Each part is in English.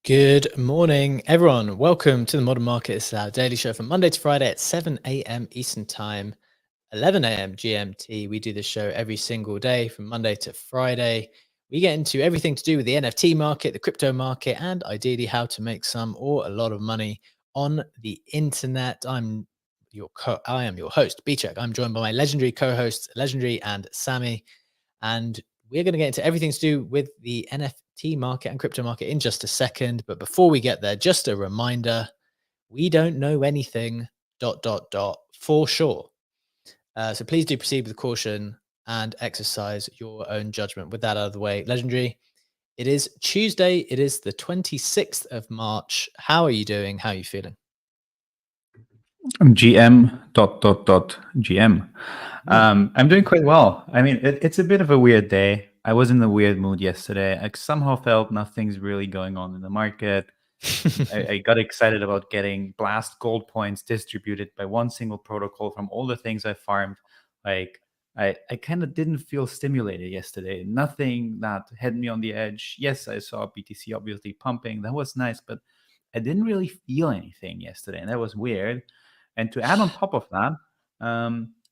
Good morning, everyone. Welcome to the Modern Market. It's our daily show from Monday to Friday at 7 a.m. Eastern Time, 11 a.m. GMT. We do this show every single day from Monday to Friday. We get into everything to do with the NFT market, the crypto market, and ideally how to make some or a lot of money on the internet. I am your host, B-Check. I'm joined by my legendary co-hosts, Legendary and Sammy. And we're going to get into everything to do with the NFT market and crypto market in just a second. But before we get there, just a reminder, we don't know anything, for sure. So please do proceed with caution and exercise your own judgment. With that out of the way, Legendary, it is Tuesday. It is the 26th of March. How are you doing? How are you feeling? GM. I'm doing quite well. I mean, it's a bit of a weird day. I was in a weird mood yesterday. I somehow felt nothing's really going on in the market. I got excited about getting blast gold points distributed by one single protocol from all the things I farmed. Like, I kind of didn't feel stimulated yesterday. Nothing that had me on the edge. Yes, I saw BTC obviously pumping. That was nice, but I didn't really feel anything yesterday, and that was weird. And to add on top of that,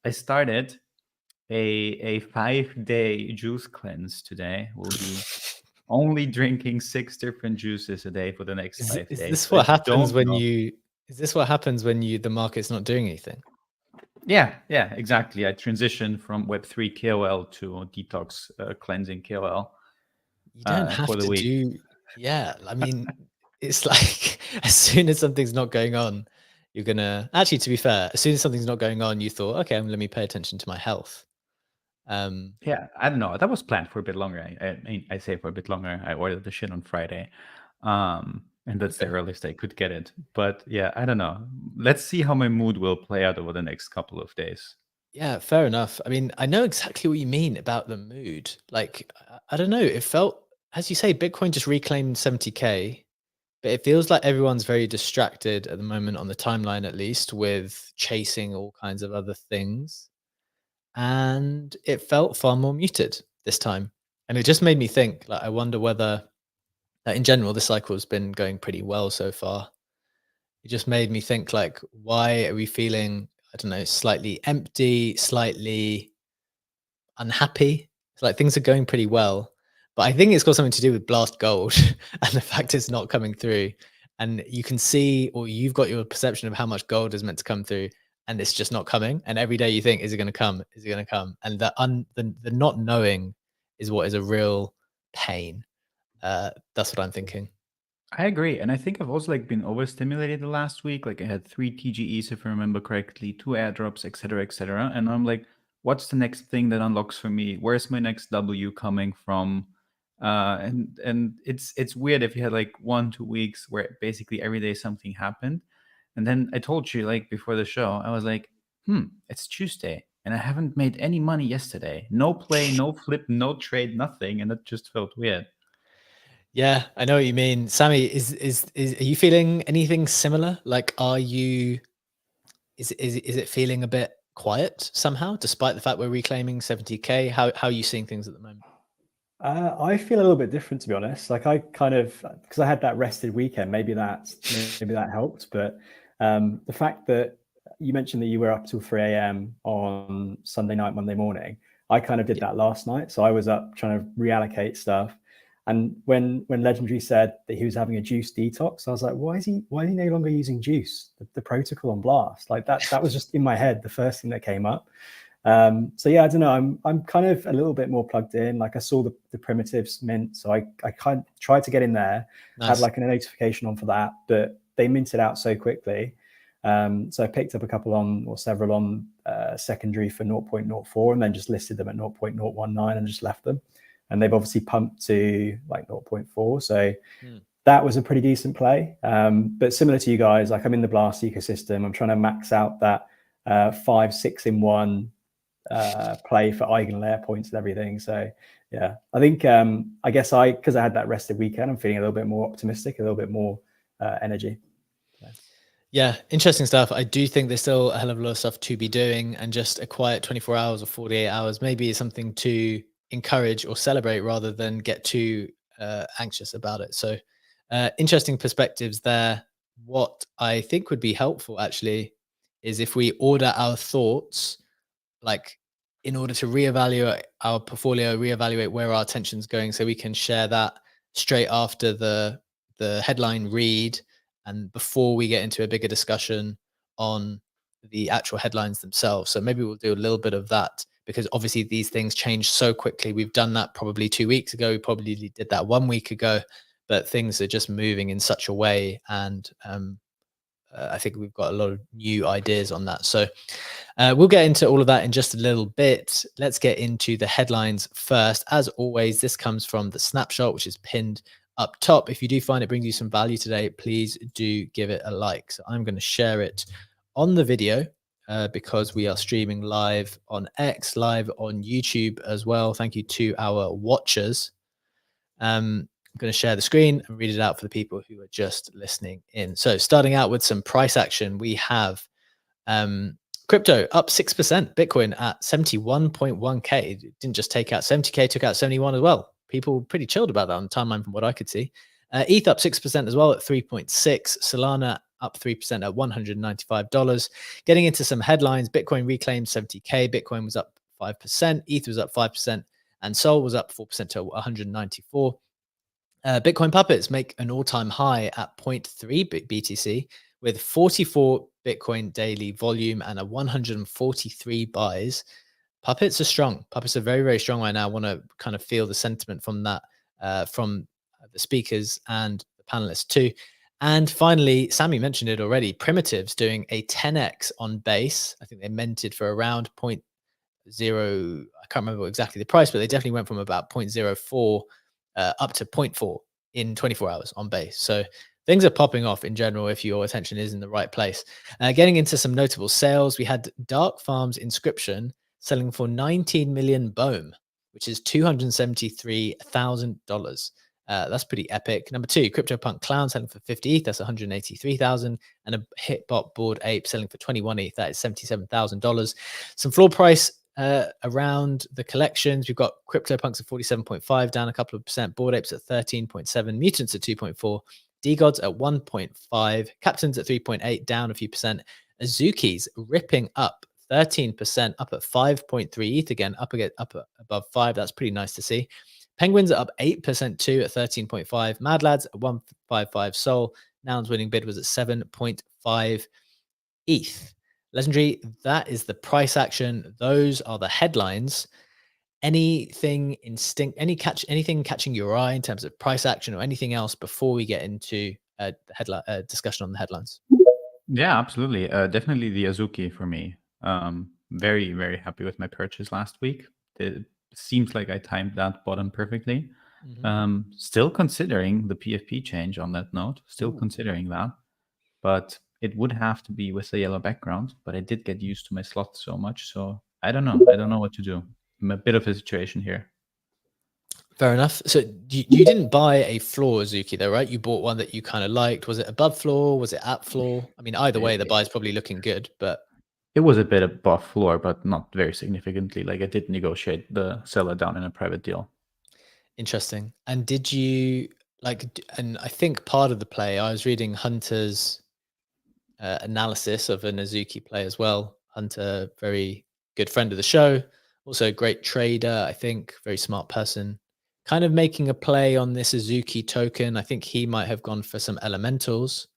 I started a 5-day juice cleanse today. We'll be only drinking 6 different juices a day for the next 5 Is days. this So I what happens don't when know. the market's not doing anything? Yeah, exactly. I transitioned from Web3 KOL to detox cleansing KOL You don't have for the to week. do, yeah. I mean, it's like as soon as something's not going on, you're gonna actually, to be fair, as soon as something's not going on, you thought, okay, let me pay attention to my health. Um, Yeah, I don't know. That was planned for a bit longer. I mean, I say for a bit longer. I ordered the shit on Friday, and that's the okay. earliest I could get it. But yeah, I don't know. Let's see how my mood will play out over the next couple of days. Yeah, fair enough. I mean, I know exactly what you mean about the mood. Like, I don't know. It felt, as you say, Bitcoin just reclaimed 70K, but it feels like everyone's very distracted at the moment on the timeline, at least, with chasing all kinds of other things. And it felt far more muted this time. And it just made me think, like, I wonder whether, in general, the cycle has been going pretty well so far. It just made me think, like, why are we feeling, I don't know, slightly empty, slightly unhappy? It's like things are going pretty well, but I think it's got something to do with Blast Gold and the fact it's not coming through. And you can see, or you've got your perception of how much gold is meant to come through, and it's just not coming. And every day you think, is it going to come? Is it going to come? And the not knowing is what is a real pain. That's what I'm thinking. I agree, and I think I've also been overstimulated the last week. Like I had 3 TGEs, if I remember correctly, 2 airdrops, etc., etc. And I'm like, what's the next thing that unlocks for me? Where's my next W coming from? And it's weird if you had 1-2 weeks where basically every day something happened, and then I told you before the show, I was like, it's Tuesday, and I haven't made any money yesterday. No play, no flip, no trade, nothing, and that just felt weird. Yeah, I know what you mean. Sammy, are you feeling anything similar? Like, is it feeling a bit quiet somehow, despite the fact we're reclaiming 70K? How are you seeing things at the moment? I feel a little bit different, to be honest. Like I kind of, because I had that rested weekend, maybe that helped. But the fact that you mentioned that you were up till 3 a.m. on Sunday night, Monday morning, I kind of did that last night. So I was up trying to reallocate stuff. And when Legendary said that he was having a juice detox, I was like, why is he no longer using juice, the protocol on Blast? Like that was just in my head, the first thing that came up. So yeah, I don't know. I'm kind of a little bit more plugged in. Like I saw the primitives mint, so I kind of tried to get in there. Nice. Had a notification on for that, but they minted out so quickly. So I picked up a couple on, or several on secondary for 0.04, and then just listed them at 0.019 and just left them. And they've obviously pumped to 0.4. So that was a pretty decent play. But similar to you guys, I'm in the Blast ecosystem. I'm trying to max out that 5-6 in one play for eigenlayer points and everything. So yeah, I think I guess because I had that rested weekend, I'm feeling a little bit more optimistic, a little bit more energy. Yeah, interesting stuff. I do think there's still a hell of a lot of stuff to be doing, and just a quiet 24 hours or 48 hours maybe is something to encourage or celebrate rather than get too anxious about it. So Interesting perspectives there. What I think would be helpful actually is if we order our thoughts, like in order to reevaluate our portfolio, reevaluate where our attention's going, so we can share that straight after the headline read and before we get into a bigger discussion on the actual headlines themselves. So maybe we'll do a little bit of that, because obviously these things change so quickly. We've done that probably 2 weeks ago. We probably did that 1 week ago, but things are just moving in such a way. And I think we've got a lot of new ideas on that. So we'll get into all of that in just a little bit. Let's get into the headlines first. As always, this comes from the snapshot, which is pinned up top. If you do find it brings you some value today, please do give it a like. So I'm going to share it on the video because we are streaming live on X, live on YouTube as well. Thank you to our watchers. I'm going to share the screen and read it out for the people who are just listening in. So starting out with some price action, we have crypto up 6%, Bitcoin at 71.1K. It didn't just take out 70K, took out 71 as well. People pretty chilled about that on the timeline from what I could see. ETH up 6% as well at 3.6. Solana up 3% at $195. Getting into some headlines, Bitcoin reclaimed 70K. Bitcoin was up 5%. ETH was up 5%. And Sol was up 4% to 194. Bitcoin puppets make an all-time high at 0.3 BTC with 44 Bitcoin daily volume and a 143 buys. Puppets are strong. Puppets are very, very strong right now. I want to kind of feel the sentiment from that, from the speakers and the panelists too. And finally, Sammy mentioned it already, Primitives doing a 10x on base. I think they minted for around 0.0, I can't remember exactly the price, but they definitely went from about 0.04 up to 0.4 in 24 hours on base. So things are popping off in general if your attention is in the right place. Getting into some notable sales, we had Dark Farm's Inscription selling for 19 million BOEM, which is $273,000. That's pretty epic. Number 2, CryptoPunk Clown selling for 50 ETH, that's 183,000, and a Hitbot Bored Ape selling for 21 ETH, that is $77,000. Some floor price around the collections. We've got CryptoPunks at 47.5, down a couple of percent. Bored Apes at 13.7, Mutants at 2.4, D-Gods at 1.5, Captains at 3.8, down a few percent. Azuki's ripping up 13%, up at 5.3 ETH again, up above 5. That's pretty nice to see. Penguins are up 8% too at 13.5. Mad Lads at 155 Sol. Noun's winning bid was at 7.5 ETH. Legendary, that is the price action. Those are the headlines. Anything anything catching your eye in terms of price action or anything else before we get into a discussion on the headlines? Yeah, absolutely. Definitely the Azuki for me. Very, very happy with my purchase last week. It seems like I timed that bottom perfectly. Still considering the PFP change on that note, considering that, but it would have to be with a yellow background. But I did get used to my slot so much, so I don't know. I don't know what to do. I'm a bit of a situation here. Fair enough. So you didn't buy a floor Azuki though, right? You bought one that you kind of liked. Was it above floor? Was it at floor? I mean, either way, the buy is probably looking good, but it was a bit above floor, but not very significantly. Like I did negotiate the seller down in a private deal. Interesting. And did you and I think part of the play, I was reading Hunter's analysis of an Azuki play as well. Hunter, very good friend of the show, also a great trader, I think, very smart person, kind of making a play on this Azuki token. I think he might have gone for some elementals.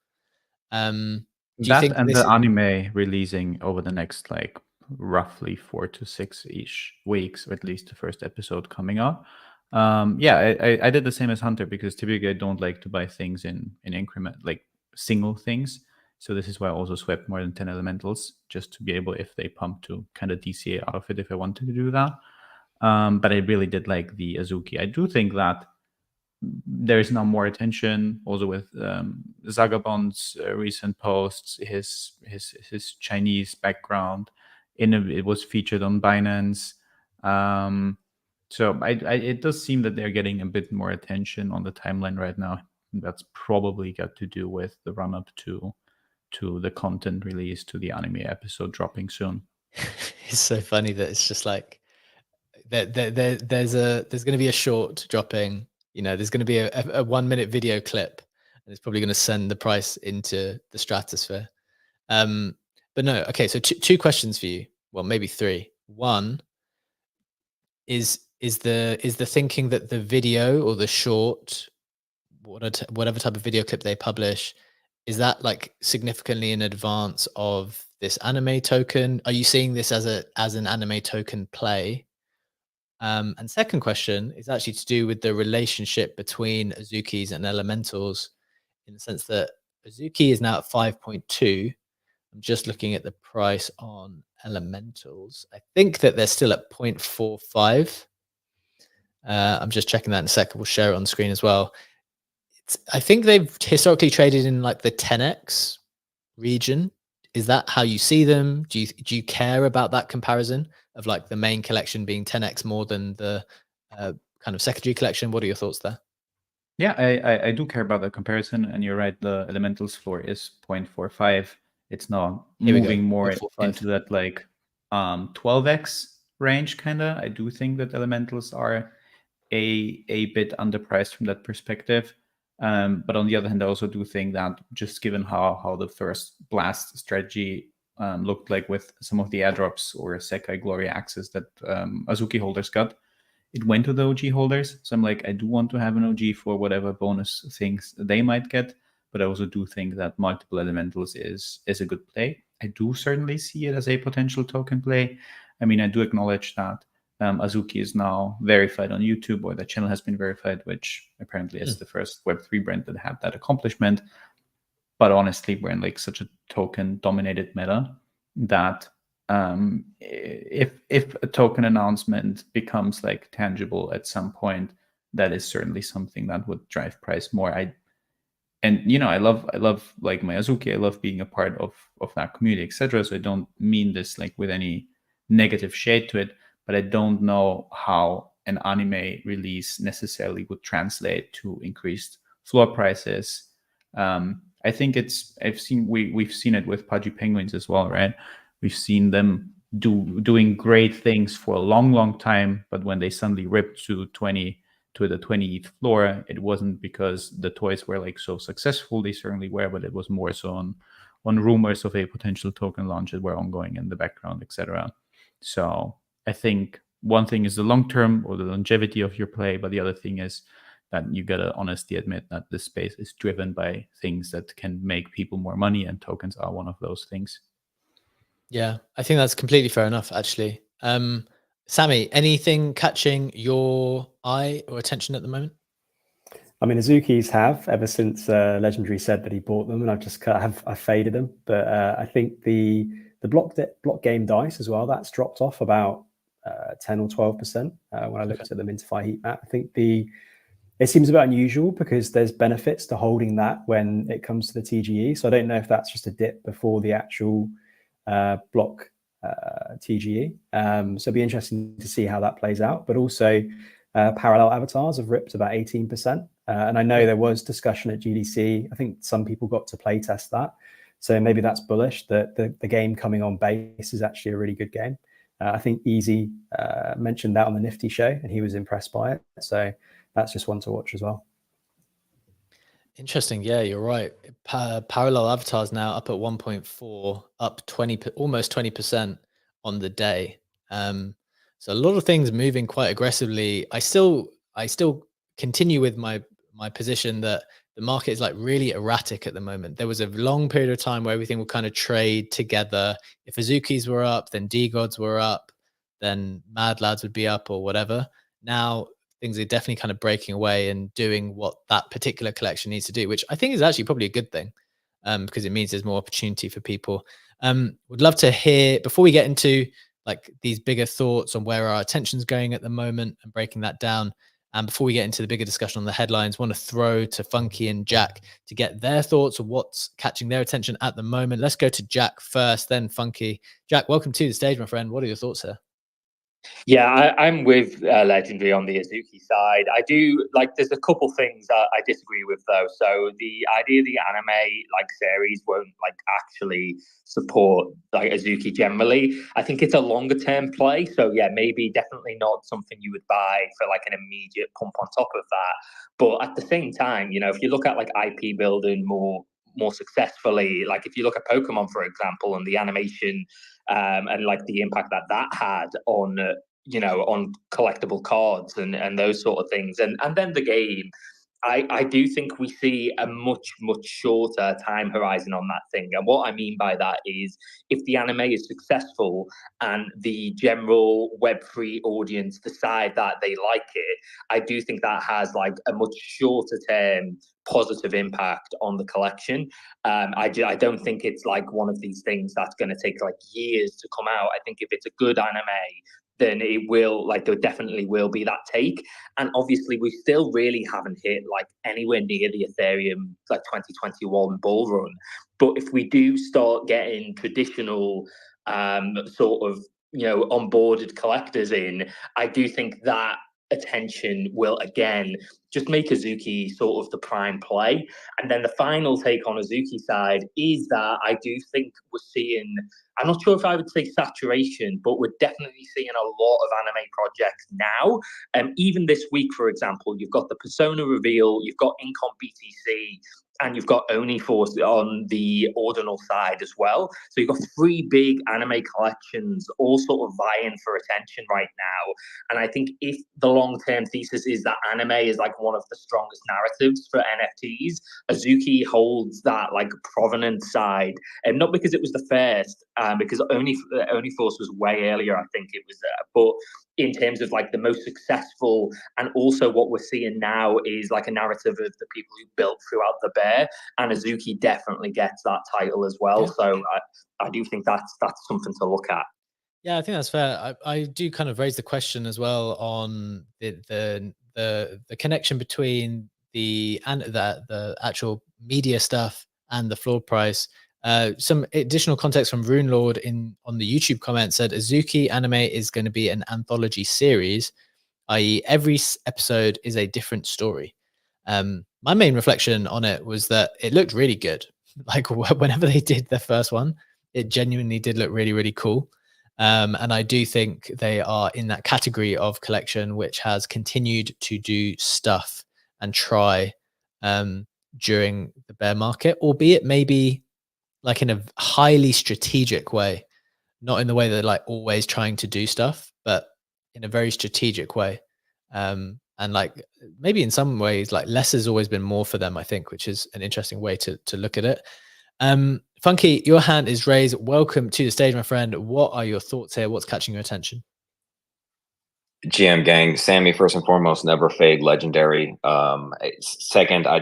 Do you that think and the anime releasing over the next like roughly 4 to 6-ish weeks, or at least the first episode coming out. Yeah, I did the same as Hunter, because typically I don't like to buy things in increment, like single things. So this is why I also swept more than 10 elementals, just to be able, if they pump, to kind of DCA out of it if I wanted to do that. But I really did like the Azuki. I do think that there is now more attention also with Zagabond's recent posts, his Chinese background. It was featured on Binance. So it does seem that they're getting a bit more attention on the timeline right now. That's probably got to do with the run up to the content release, to the anime episode dropping soon. It's so funny that it's just like there's going to be a short dropping. You know, there's going to be a 1 minute video clip, and it's probably going to send the price into the stratosphere. But no, okay. So two questions for you. Well, maybe three. One is the thinking that the video or the short, whatever type of video clip they publish, is that like significantly in advance of this anime token? Are you seeing this as an anime token play? And second question is actually to do with the relationship between Azukis and elementals, in the sense that Azuki is now at 5.2. I'm just looking at the price on elementals. I think that they're still at 0.45. I'm just checking that in a second. We'll share it on the screen as well. I think they've historically traded in like the 10x region. Is that how you see them? Do you care about that comparison of like the main collection being 10x more than the kind of secondary collection? What are your thoughts there? Yeah, I do care about the comparison, and you're right. The elementals floor is 0.45. It's now moving more 0.45. into that like 12x range, kind of. I do think that elementals are a bit underpriced from that perspective. But on the other hand, I also do think that just given how the first blast strategy looked like with some of the airdrops or Sekai Glory access that Azuki holders got, it went to the OG holders. So I'm like, I do want to have an OG for whatever bonus things they might get. But I also do think that multiple elementals is a good play. I do certainly see it as a potential token play. I mean, I do acknowledge that Azuki is now verified on YouTube, or the channel has been verified, which apparently is the first Web3 brand that had that accomplishment. But honestly, we're in like such a token-dominated meta that if a token announcement becomes like tangible at some point, that is certainly something that would drive price more. I love like my Azuki. I love being a part of that community, etc. So I don't mean this like with any negative shade to it, but I don't know how an anime release necessarily would translate to increased floor prices. I think we've seen it with Pudgy Penguins as well, right? We've seen them doing great things for a long time, but when they suddenly ripped to the 20 ETH floor, it wasn't because the toys were like so successful. They certainly were, but it was more so on rumors of a potential token launch that were ongoing in the background, etc. So I think one thing is the long term or the longevity of your play, but the other thing is that you gotta honestly admit that this space is driven by things that can make people more money, and tokens are one of those things. Yeah, I think that's completely fair enough, actually. Sammy, anything catching your eye or attention at the moment? I mean, Azuki's have ever since Legendary said that he bought them, and I've faded them. But I think the block game dice as well, that's dropped off about 10 or 12% when I looked at the Mintify heat map. I think it seems a bit unusual because there's benefits to holding that when it comes to the TGE. So I don't know if that's just a dip before the actual block TGE. So it'd be interesting to see how that plays out. But also parallel avatars have ripped about 18%. And I know there was discussion at GDC. I think some people got to play test that. So maybe that's bullish that the game coming on base is actually a really good game. I think Easy mentioned that on the Nifty show, and he was impressed by it. So that's just one to watch as well. Interesting. Yeah, you're right. Parallel avatars now up at 1.4, up almost 20% on the day. So a lot of things moving quite aggressively. I still continue with my position that the market is like really erratic at the moment. There was a long period of time where everything would kind of trade together. If Azukis were up, then D-Gods were up, then Mad Lads would be up or whatever. Now things are definitely kind of breaking away and doing what that particular collection needs to do, which I think is actually probably a good thing, because it means there's more opportunity for people. Would love to hear, before we get into like these bigger thoughts on where our attention's going at the moment and breaking that down, and before we get into the bigger discussion on the headlines, want to throw to Funky and Jack to get their thoughts on what's catching their attention at the moment. Let's go to Jack first, then Funky. Jack, welcome to the stage, my friend. What are your thoughts here? Yeah, I'm with Legendary on the Azuki side. I do like. There's a couple things that I disagree with though. So the idea the anime like series won't like actually support like Azuki generally. I think it's a longer term play. So yeah, maybe definitely not something you would buy for like an immediate pump on top of that. But at the same time, you know, if you look at like IP building more successfully, like if you look at Pokemon for example, and the animation and like the impact that that had on you know, on collectible cards and those sort of things. And then the game, I do think we see a much shorter time horizon on that thing. And what I mean by that is if the anime is successful and the general Web3 audience decide that they like it, I do think that has like a much shorter term positive impact on the collection. I don't think it's like one of these things that's going to take like years to come out. I think if it's a good anime, then it will like there definitely will be that take. And obviously we still really haven't hit like anywhere near the Ethereum like 2021 bull run. But if we do start getting traditional sort of you know onboarded collectors in, I do think that attention will again just make Azuki sort of the prime play. And then the final take on Azuki side is that I do think we're seeing, I'm not sure if I would say saturation, but we're definitely seeing a lot of anime projects now. Even this week, for example, you've got the Persona reveal, you've got Incom BTC, and you've got Oni Force on the ordinal side as well. So you've got three big anime collections all sort of vying for attention right now. And I think if the long-term thesis is that anime is like one of the strongest narratives for NFTs, Azuki holds that like provenance side, and not because it was the first, because Only Force was way earlier. I think it was, but in terms of like the most successful, and also what we're seeing now is like a narrative of the people who built throughout the bear, and Azuki definitely gets that title as well. Yeah. So I do think that's something to look at. Yeah, I think that's fair. I do kind of raise the question as well on the connection between the actual media stuff and the floor price. Some additional context from Rune Lord on the YouTube comment said Azuki anime is going to be an anthology series, i.e., every episode is a different story. My main reflection on it was that it looked really good. Like whenever they did the first one, it genuinely did look really cool. And I do think they are in that category of collection which has continued to do stuff and try during the bear market, albeit maybe like in a highly strategic way, not in the way that they're like always trying to do stuff, but in a very strategic way. And like maybe in some ways, like less has always been more for them, I think, which is an interesting way to look at it. Funky, your hand is raised. Welcome to the stage, my friend. What are your thoughts here? What's catching your attention? GM gang, Sammy, first and foremost, never fade legendary. Second, I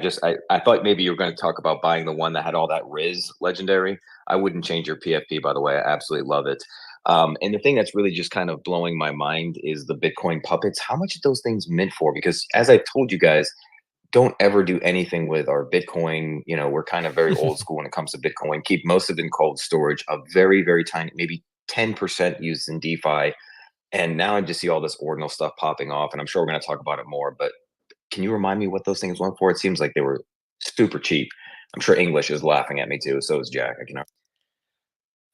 thought maybe you were going to talk about buying the one that had all that Riz legendary. I wouldn't change your PFP, by the way. I absolutely love it. And the thing that's really just kind of blowing my mind is the Bitcoin puppets. How much are those things mint for? Because as I told you guys, don't ever do anything with our Bitcoin. You know, we're kind of very old school when it comes to Bitcoin. Keep most of it in cold storage, a very tiny, maybe 10% used in DeFi. And now I just see all this ordinal stuff popping off, and I'm sure we're going to talk about it more. But can you remind me what those things went for? It seems like they were super cheap. I'm sure English is laughing at me too. So is Jack.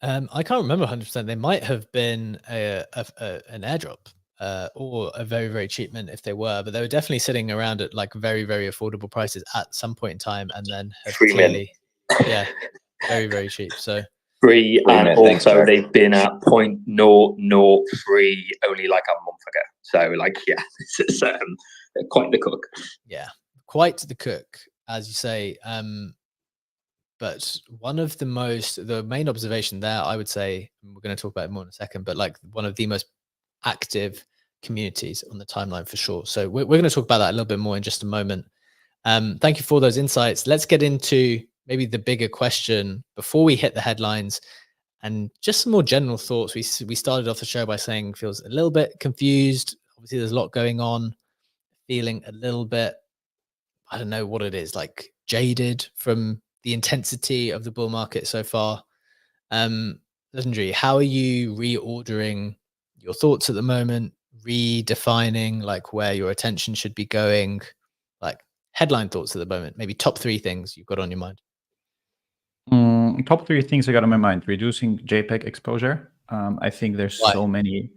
I can't remember 100%. They might have been an airdrop or a very cheap mint if they were, but they were definitely sitting around at like very affordable prices at some point in time, and then have clearly, yeah, very cheap. So free, and also they've been at 0.003 only like a month ago. So like, yeah, it's quite the cook. Yeah, quite the cook, as you say. But one of the main observation there, I would say, and we're going to talk about it more in a second, but like one of the most active communities on the timeline for sure. So we're going to talk about that a little bit more in just a moment. Thank you for those insights. Let's get into maybe the bigger question before we hit the headlines and just some more general thoughts. We started off the show by saying feels a little bit confused. Obviously, there's a lot going on, feeling a little bit, I don't know what it is, like jaded from the intensity of the bull market so far. Legendary, how are you reordering your thoughts at the moment, redefining like where your attention should be going, like headline thoughts at the moment, maybe top 3 things you've got on your mind. Top 3 things I got on my mind: reducing JPEG exposure. I think there's Why? so many,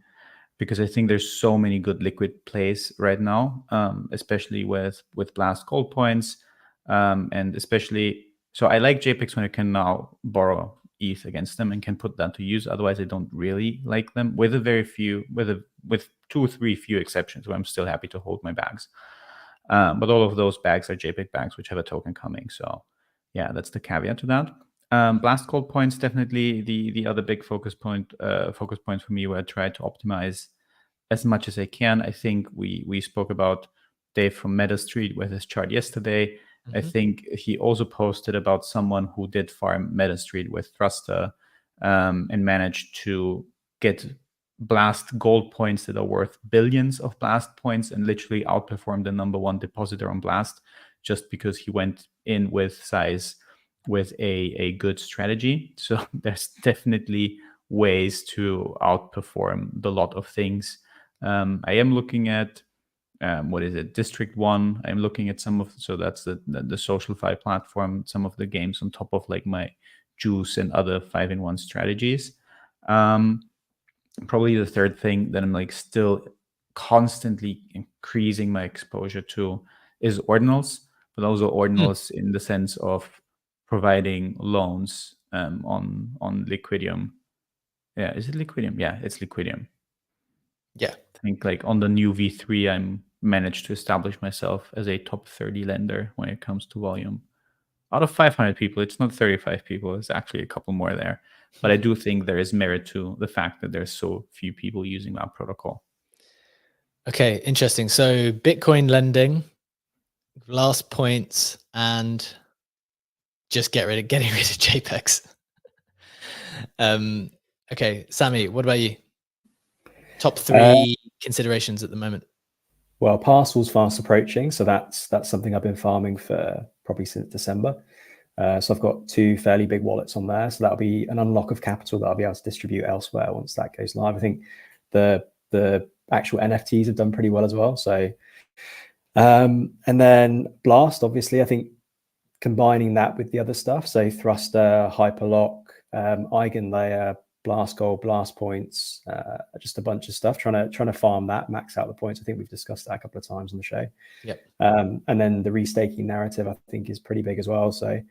because I think there's so many good liquid plays right now, especially with Blast Gold Points, and especially, so I like JPEGs when I can now borrow ETH against them and can put that to use. Otherwise, I don't really like them, with with 2 or 3 few exceptions where I'm still happy to hold my bags. But all of those bags are JPEG bags which have a token coming. So yeah, that's the caveat to that. Blast Gold Points, definitely the other big focus point for me, where I try to optimize as much as I can. I think we spoke about Dave from MetaStreet with his chart yesterday. I think he also posted about someone who did farm MetaStreet with Thruster, and managed to get Blast Gold Points that are worth billions of Blast points and literally outperform the #1 depositor on Blast, just because he went in with size with a good strategy. So there's definitely ways to outperform the lot of things. I am looking at District 1. I'm looking at some of, so that's the SocialFi platform, some of the games on top of like my Juice and other 5-in-1 strategies. Probably the third thing that I'm like still constantly increasing my exposure to is ordinals, but also ordinals in the sense of providing loans on Liquidium. Yeah, is it Liquidium? Yeah, it's Liquidium. Yeah. I think like on the new V3, I'm managed to establish myself as a top 30 lender when it comes to volume. Out of 500 people, it's not 35 people. It's actually a couple more there. But I do think there is merit to the fact that there's so few people using that protocol. Okay, interesting. So Bitcoin lending, Blast points, and just getting rid of JPEGs. Okay, Sammy, what about you? Top 3 considerations at the moment. Well, Parcel's fast approaching, so that's something I've been farming for probably since December. So I've got 2 fairly big wallets on there, so that'll be an unlock of capital that I'll be able to distribute elsewhere once that goes live. I think the actual NFTs have done pretty well as well. So, and then Blast, obviously, I think combining that with the other stuff, so Thruster, Hyperlock, Eigenlayer, Blast Gold, Blast Points, just a bunch of stuff, trying to farm that, max out the points. I think we've discussed that a couple of times on the show. Yep. And then the restaking narrative, I think, is pretty big as well. So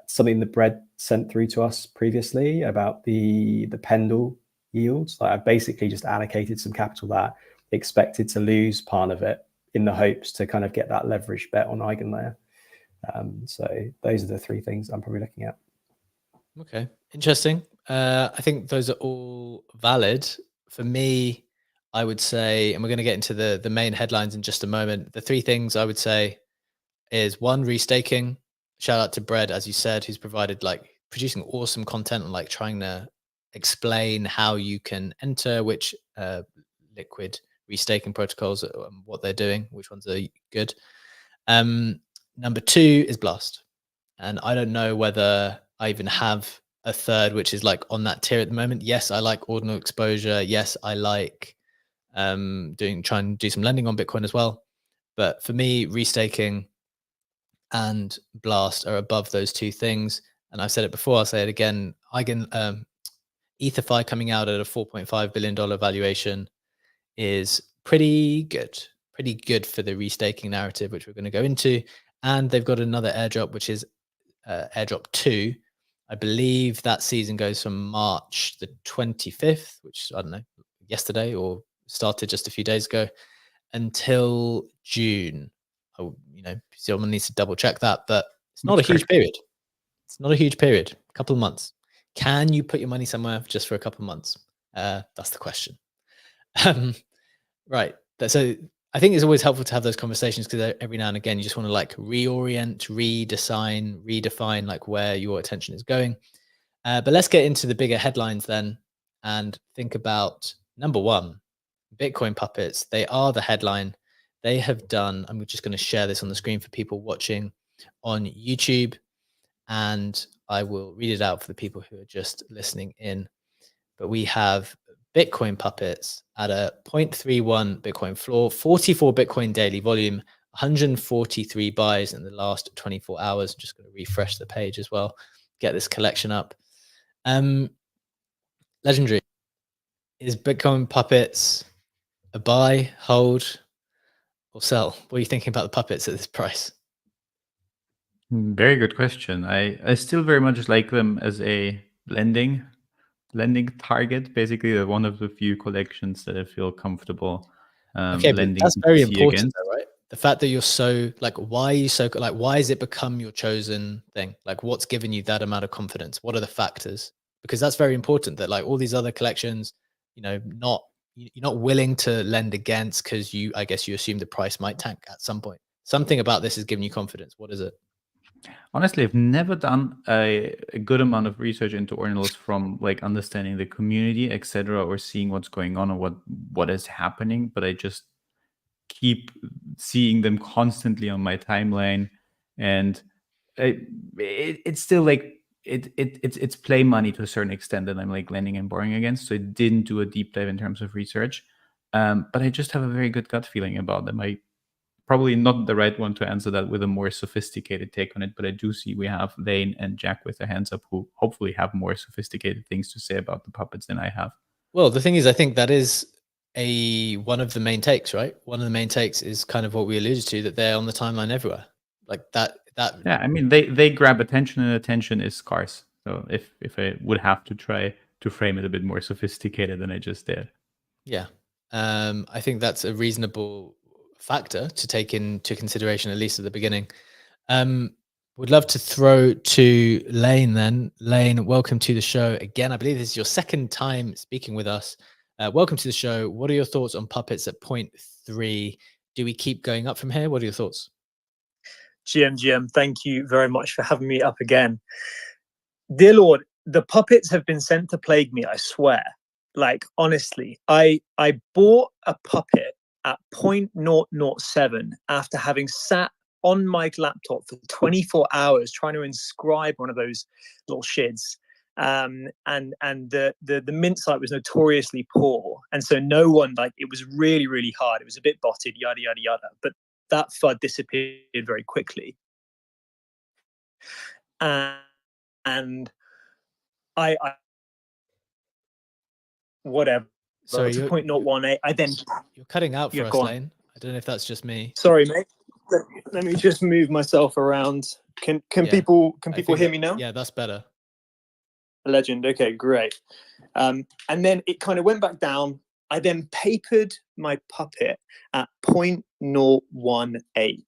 something that Brett sent through to us previously about the Pendle yields. Like I've basically just allocated some capital that expected to lose part of it in the hopes to kind of get that leverage bet on Eigenlayer. So those are the 3 things I'm probably looking at. Okay, interesting. I think those are all valid. For me, I would say, and we're going to get into the main headlines in just a moment. The 3 things I would say is 1, restaking. Shout out to Bread, as you said, who's provided like producing awesome content on like trying to explain how you can enter which liquid restaking protocols, what they're doing, which ones are good. Number 2 is Blast. And I don't know whether I even have a third, which is like on that tier at the moment. Yes, I like ordinal exposure. Yes, I like trying to do some lending on Bitcoin as well. But for me, restaking and Blast are above those 2 things. And I've said it before, I'll say it again. EtherFi coming out at a $4.5 billion valuation is pretty good for the restaking narrative, which we're going to go into. And they've got another airdrop, which is airdrop 2. I believe that season goes from March the 25th, which I don't know, yesterday or started just a few days ago, until June. Someone needs to double check that, but it's not a huge period. It's not a huge period. A couple of months. Can you put your money somewhere just for a couple of months? That's the question. Right. So I think it's always helpful to have those conversations, because every now and again you just want to like reorient, redefine like where your attention is going. But let's get into the bigger headlines then and think about number 1, Bitcoin puppets. They are the headline. They have done, I'm just going to share this on the screen for people watching on YouTube, and I will read it out for the people who are just listening in. But we have Bitcoin puppets at a 0.31 Bitcoin floor, 44 Bitcoin daily volume, 143 buys in the last 24 hours. I'm just going to refresh the page as well, get this collection up. Legendary, is Bitcoin puppets a buy, hold, or sell? What are you thinking about the puppets at this price? Very good question. I still very much like them as a lending target. Basically, one of the few collections that I feel comfortable Okay, but lending that's very BTC important, against. though, right? The fact that you're so like, why are you so like, why has it become your chosen thing? Like, what's given you that amount of confidence? What are the factors? Because that's very important. That like all these other collections, you know, you're not willing to lend against because I guess you assume the price might tank at some point. Something about this is giving you confidence. What is it? Honestly, I've never done a good amount of research into ordinals from like understanding the community, etc., or seeing what's going on or what is happening. But I just keep seeing them constantly on my timeline, and it's still like it's play money to a certain extent that I'm like lending and borrowing against. So I didn't do a deep dive in terms of research, but I just have a very good gut feeling about them. I probably not the right one to answer that with a more sophisticated take on it, but I do see we have Lane and Jack with their hands up who hopefully have more sophisticated things to say about the puppets than I have. Well, the thing is, I think that is one of the main takes, right? One of the main takes is kind of what we alluded to, that they're on the timeline everywhere. Like that. Yeah, I mean, they grab attention, and attention is scarce. So if I would have to try to frame it a bit more sophisticated than I just did. Yeah. I think that's a reasonable factor to take into consideration, at least at the beginning. Would love to throw to Lane then. Lane, welcome to the show again. I believe this is your second time speaking with us. Welcome to the show. What are your thoughts on puppets at 0.3? Do we keep going up from here? What are your thoughts? GM, thank you very much for having me up again. Dear Lord, the puppets have been sent to plague me, I swear. Like, honestly, I bought a puppet at 0.007 after having sat on my laptop for 24 hours trying to inscribe one of those little shids. And the mint site was notoriously poor. And so no one, like, it was really, really hard. It was a bit botted, yada, yada, yada. But that FUD disappeared very quickly. And I whatever. Sorry, it's 0.018. I then you're cutting out for us, Lane. I don't know if that's just me. Sorry, mate. Let me just move myself around. Can people hear me now? Yeah, that's better. Legend. Okay, great. And then it kind of went back down. I then papered my puppet at 0.018.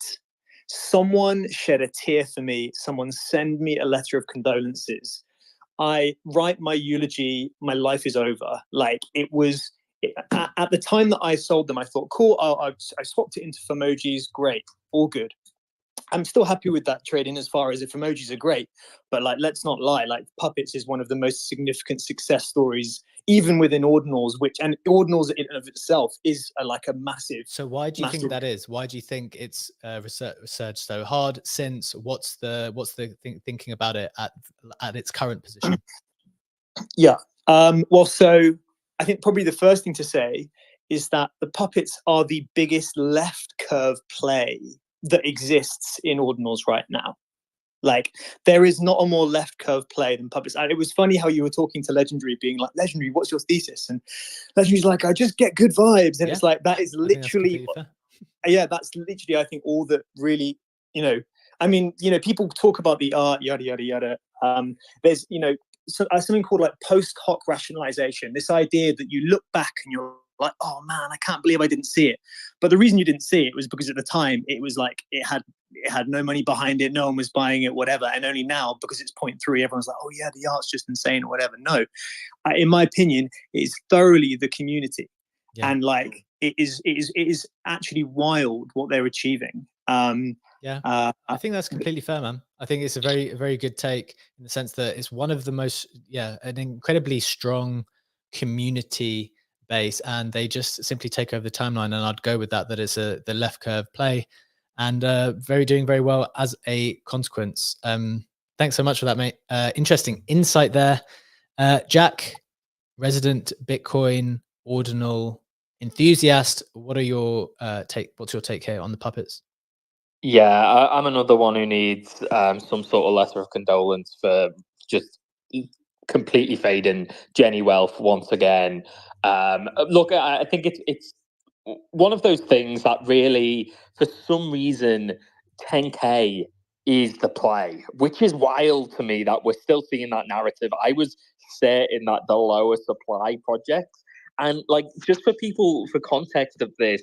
Someone shed a tear for me. Someone send me a letter of condolences. I write my eulogy. My life is over. Like, it was at the time that I sold them, I thought, cool. I swapped it into emojis. Great, all good. I'm still happy with that trading as far as if emojis are great, but like, let's not lie. Like, puppets is one of the most significant success stories, even within ordinals, and ordinals in and of itself is like a massive. So why do you think that is? Why do you think it's research so hard? Since what's the thinking about it at its current position? Yeah. Well, so I think probably the first thing to say is that the puppets are the biggest left curve play that exists in ordinals right now. Like, there is not a more left curve play than puppets. And it was funny how you were talking to Legendary, being like, Legendary, what's your thesis? And Legendary's like, I just get good vibes. And it's like, that is literally, that's literally, I think, all that really, I mean, people talk about the art, yada, yada, yada. There's, something called like post hoc rationalization, this idea that you look back and you're like, oh man, I can't believe I didn't see it. But the reason you didn't see it was because at the time it was like it had no money behind it, no one was buying it, whatever. And only now, because it's 0.3, everyone's like, oh yeah, the art's just insane or whatever. No, in my opinion, it is thoroughly the community. Yeah. And like it is actually wild what they're achieving. I think that's completely fair, man. I think it's a very, very good take in the sense that it's one of the most, an incredibly strong community base, and they just simply take over the timeline. And I'd go with that it's the left curve play, and doing very well as a consequence. Thanks so much for that, mate. Interesting insight there. Jack, resident Bitcoin ordinal enthusiast, what are your what's your take here on the puppets? Yeah, I'm another one who needs some sort of letter of condolence for just completely fading Jenny Wealth once again. Look, I think it's one of those things that really, for some reason, 10K is the play, which is wild to me that we're still seeing that narrative. I was certain that the lower supply projects, and like just for people, for context of this,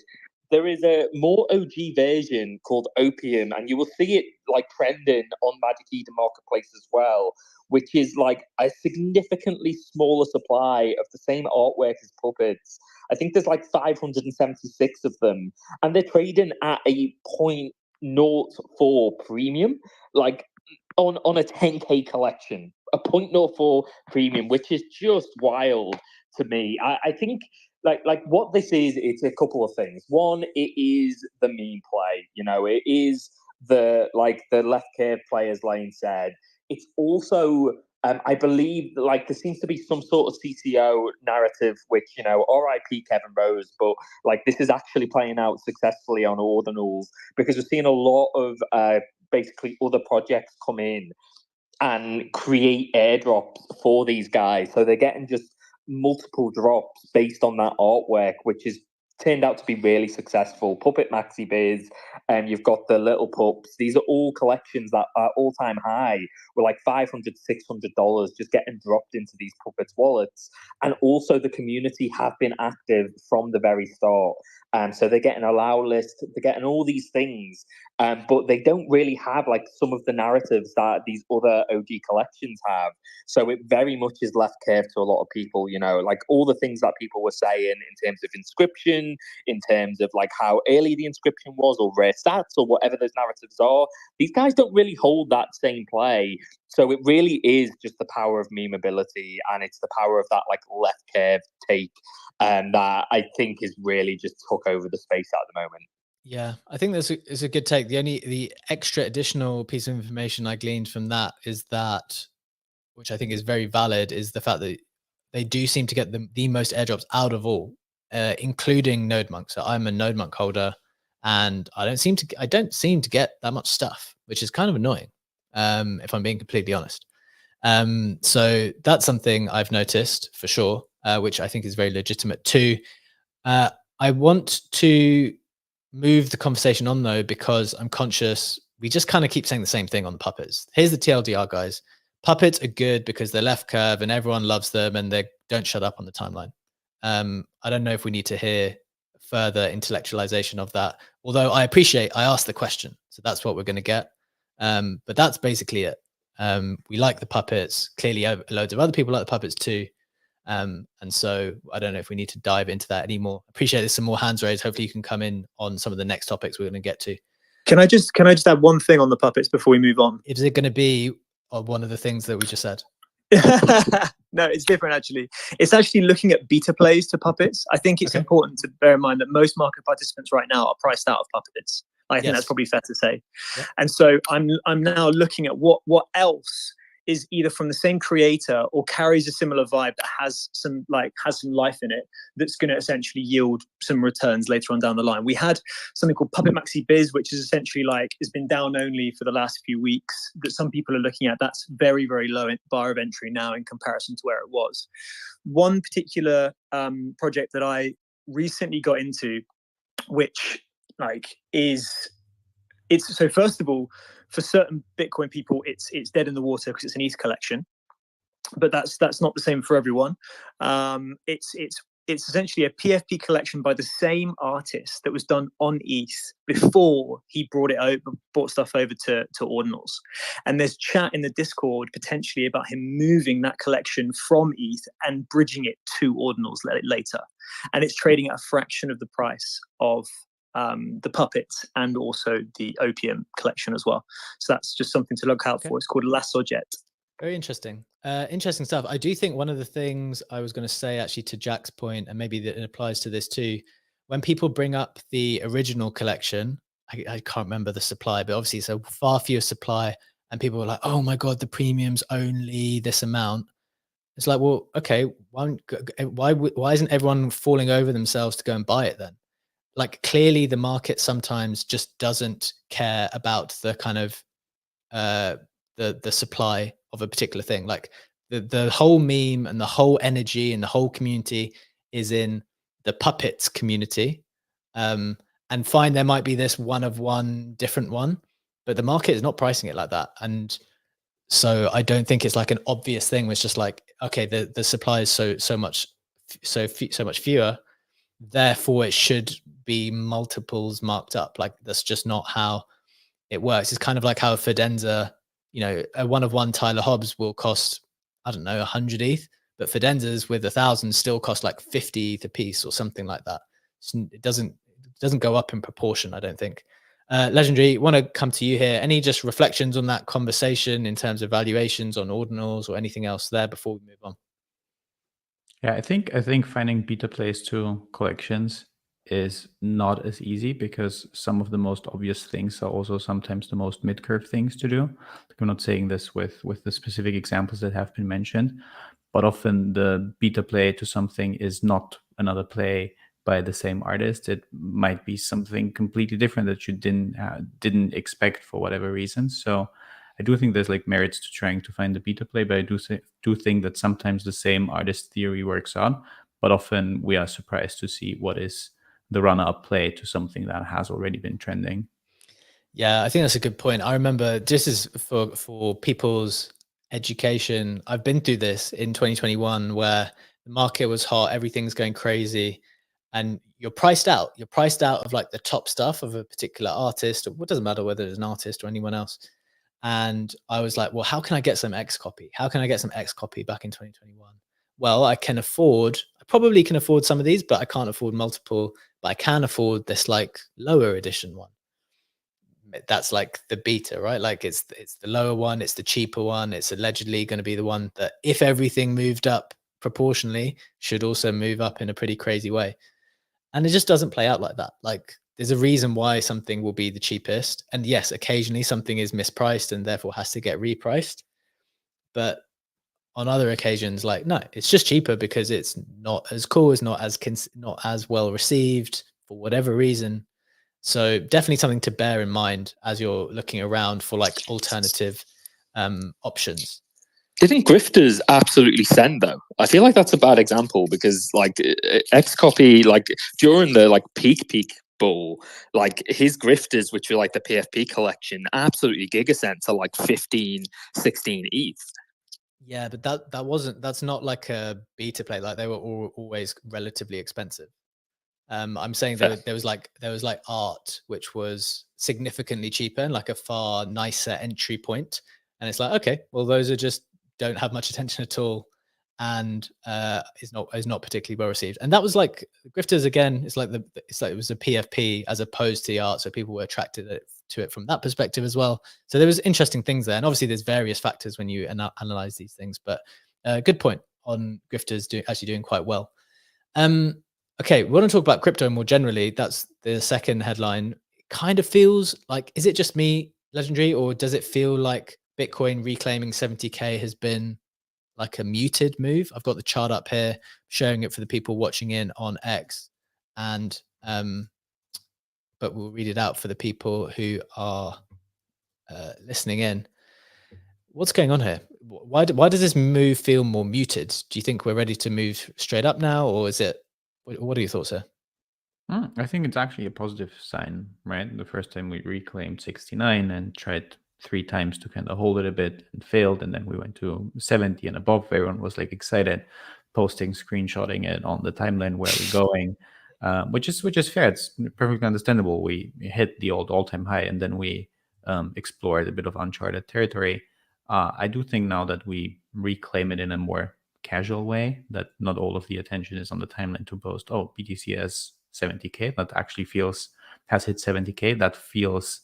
there is a more OG version called Opium, and you will see it like trending on Magic Eden Marketplace as well, which is like a significantly smaller supply of the same artwork as puppets. I think there's like 576 of them, and they're trading at a 0.04 premium, like on a 10K collection, a 0.04 premium, which is just wild to me. I think like what this is, it's a couple of things. One, it is the meme play, you know, it is the left curve play, as Lane said. It's also I believe like there seems to be some sort of CCO narrative, which, you know, RIP Kevin Rose, but like this is actually playing out successfully on ordinals, because we're seeing a lot of basically other projects come in and create airdrops for these guys. So they're getting just multiple drops based on that artwork, which is turned out to be really successful. Puppet Maxi Biz, and you've got the Little Pups. These are all collections that are all-time high, with like $500, $600 just getting dropped into these puppets wallets. And also the community have been active from the very start. So they're getting a allow list, they're getting all these things, but they don't really have like some of the narratives that these other OG collections have. So it very much is left curve to a lot of people, you know, like all the things that people were saying in terms of inscription, in terms of like how early the inscription was, or rare stats, or whatever those narratives are. These guys don't really hold that same play. So it really is just the power of memeability, and it's the power of that like left curve take, and that I think is really just took over the space at the moment. Yeah, I think is a good take. The extra additional piece of information I gleaned from that is that, which I think is very valid, is the fact that they do seem to get the most airdrops out of all, including Node Monk. So I'm a Node Monk holder, and I don't seem to get that much stuff, which is kind of annoying, if I'm being completely honest. So that's something I've noticed for sure, which I think is very legitimate too. I want to move the conversation on though, because I'm conscious we just kind of keep saying the same thing on the puppets. Here's the TLDR, guys. Puppets are good because they're left curve and everyone loves them and they don't shut up on the timeline. I don't know if we need to hear further intellectualization of that, although I asked the question, so that's what we're going to get. But that's basically it. We like the puppets. Clearly loads of other people like the puppets too. And so I don't know if we need to dive into that anymore. Appreciate there's some more hands raised. Hopefully you can come in on some of the next topics we're going to get to. Can I just add one thing on the puppets before we move on? Is it going to be one of the things that we just said? No, it's different actually. It's actually looking at beta plays to puppets. I think it's important to bear in mind that most market participants right now are priced out of puppets. I think that's probably fair to say. Yeah. And so I'm now looking at what else is either from the same creator or carries a similar vibe that has some life in it, that's going to essentially yield some returns later on down the line. We had something called Puppet Maxi Biz, which is essentially has been down only for the last few weeks, that some people are looking at. That's very, very low in bar of entry now in comparison to where it was. One particular project that I recently got into, which so first of all, for certain Bitcoin people, it's dead in the water because it's an ETH collection, but that's not the same for everyone. It's essentially a PFP collection by the same artist that was done on ETH before he brought stuff over to ordinals. And there's chat in the Discord potentially about him moving that collection from ETH and bridging it to ordinals later. And it's trading at a fraction of the price of the puppets and also the Opium collection as well. So that's just something to look out for. It's called Lassojet. Very interesting. Interesting stuff. I do think one of the things I was going to say actually to Jack's point, and maybe that it applies to this too, when people bring up the original collection, I can't remember the supply, but obviously it's a far fewer supply, and people are like, oh my God, the premium's only this amount. It's like, well, okay, why isn't everyone falling over themselves to go and buy it then? Like, clearly the market sometimes just doesn't care about the kind of the supply of a particular thing. Like the whole meme and the whole energy and the whole community is in the puppets community. And fine, there might be this one of one different one, but the market is not pricing it like that. And so I don't think it's like an obvious thing. It's just like, okay, the supply is so much fewer, therefore it should be multiples marked up. Like, that's just not how it works. It's kind of like how Fidenza, a one of one Tyler Hobbs will cost, I don't know, 100 ETH, but Fidenzas with 1,000 still cost like 50 ETH a piece or something like that. It doesn't go up in proportion, I don't think. Legendary, want to come to you here. Any just reflections on that conversation in terms of valuations on ordinals or anything else there before we move on? Yeah, I think finding beta plays to collections is not as easy, because some of the most obvious things are also sometimes the most mid-curve things to do. Like, I'm not saying this with the specific examples that have been mentioned, but often the beta play to something is not another play by the same artist. It might be something completely different that you didn't expect for whatever reason. So I do think there's like merits to trying to find the beta play, but I do think that sometimes the same artist theory works out, but often we are surprised to see what is the runner-up play to something that has already been trending. Yeah, I think that's a good point. I remember, just as for people's education, I've been through this in 2021 where the market was hot, everything's going crazy, and you're priced out. You're priced out of like the top stuff of a particular artist, or what doesn't matter whether it's an artist or anyone else. And I was like, well, how can I get some X copy? How can I get some X copy back in 2021? Well, I probably can afford some of these, but I can't afford multiple, but I can afford this like lower edition one. That's like the beta, right? Like it's the lower one, it's the cheaper one. It's allegedly going to be the one that, if everything moved up proportionally, should also move up in a pretty crazy way. And it just doesn't play out like that. Like, there's a reason why something will be the cheapest. And yes, occasionally something is mispriced and therefore has to get repriced. But on other occasions, like, no, it's just cheaper because it's not as cool, it's not as well received for whatever reason. So definitely something to bear in mind as you're looking around for like alternative options. I think grifters absolutely send though. I feel like that's a bad example because like X copy, like during the like peak bull, like his grifters, which were like the PFP collection, absolutely gigasent to like 15, 16 ETH. Yeah, but that's not like a beta play. Like, they were always relatively expensive. I'm saying that there was like art which was significantly cheaper and like a far nicer entry point. And it's like, okay, well, those are just don't have much attention at all, and is not particularly well received. And that was like grifters again. It's like it was a PFP as opposed to the art, so people were attracted to it from that perspective as well. So there was interesting things there, and obviously there's various factors when you analyze these things. But good point on grifters actually doing quite well. Okay, we want to talk about crypto more generally. That's the second headline. It kind of feels like, is it just me, Legendary, or does it feel like Bitcoin reclaiming 70K has been like a muted move? I've got the chart up here showing it for the people watching in on X, and but we'll read it out for the people who are listening in. What's going on here? Why does this move feel more muted? Do you think we're ready to move straight up now, or is it? What are your thoughts here? I think it's actually a positive sign, right? The first time we reclaimed 69 and tried 3 times to kind of hold it a bit and failed, and then we went to 70 and above. Everyone was like excited, posting, screenshotting it on the timeline, where we're going, which is fair. It's perfectly understandable. We hit the old all-time high, and then we explored a bit of uncharted territory. I do think now that we reclaim it in a more casual way, that not all of the attention is on the timeline to post, oh, BTC has 70K, that actually has hit 70K, that feels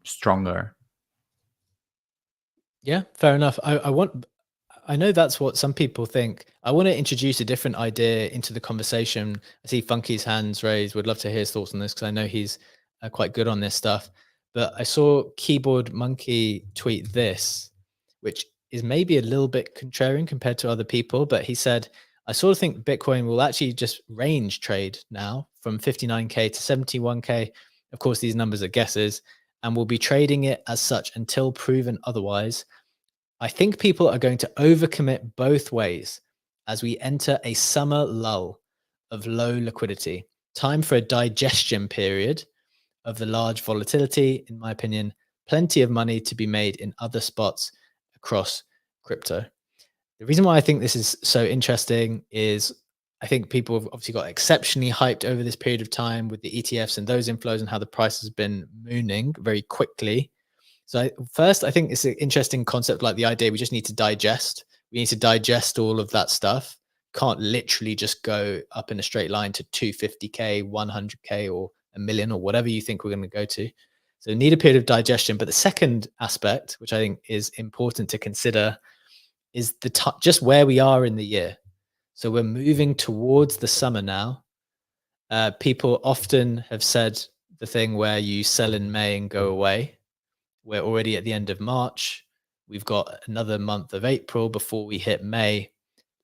stronger. Yeah, fair enough. I know that's what some people think. I want to introduce a different idea into the conversation. I see Funky's hands raised. Would love to hear his thoughts on this, because I know he's quite good on this stuff. But I saw Keyboard Monkey tweet this, which is maybe a little bit contrarian compared to other people, but he said, I sort of think Bitcoin will actually just range trade now from 59K to 71K. Of course, these numbers are guesses, and we'll be trading it as such until proven otherwise. I think people are going to overcommit both ways as we enter a summer lull of low liquidity. Time for a digestion period of the large volatility, in my opinion. Plenty of money to be made in other spots across crypto. The reason why I think this is so interesting is I think people have obviously got exceptionally hyped over this period of time with the ETFs and those inflows and how the price has been mooning very quickly. So first, I think it's an interesting concept, like the idea we just need to digest. We need to digest all of that stuff. Can't literally just go up in a straight line to 250K, 100K, or a million, or whatever you think we're going to go to. So need a period of digestion. But the second aspect, which I think is important to consider, is just where we are in the year. So we're moving towards the summer now. People often have said the thing where you sell in May and go away. We're already at the end of March. We've got another month of April before we hit May.